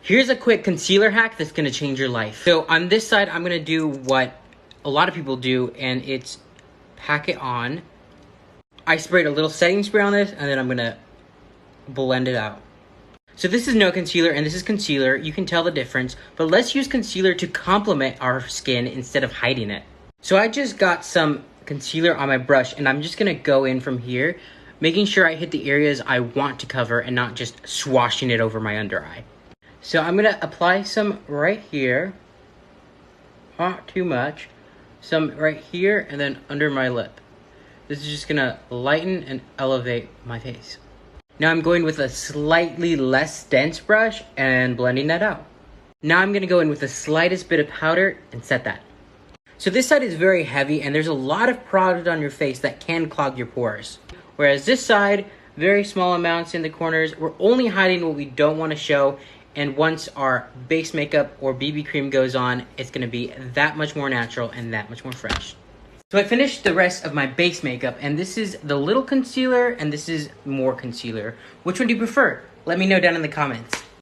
Here's a quick concealer hack that's gonna change your life. So on this side, I'm gonna do what a lot of people do, and it's pack it on. I sprayed a little setting spray on this, and then I'm gonna blend it out. So this is no concealer, and this is concealer. You can tell the difference, but let's use concealer to complement our skin instead of hiding it. So I just got some concealer on my brush, and I'm just gonna go in from here, making sure I hit the areas I want to cover and not just swashing it over my under eye. So I'm gonna apply some right here, not too much, some right here, and then under my lip. This is just gonna lighten and elevate my face. Now I'm going with a slightly less dense brush and blending that out. Now I'm gonna go in with the slightest bit of powder and set that. So this side is very heavy, and there's a lot of product on your face that can clog your pores. Whereas this side, very small amounts in the corners. We're only hiding what we don't wanna show, and once our base makeup or BB cream goes on, it's gonna be that much more natural and that much more fresh. So I finished the rest of my base makeup, and this is the little concealer, and this is more concealer. Which one do you prefer? Let me know down in the comments.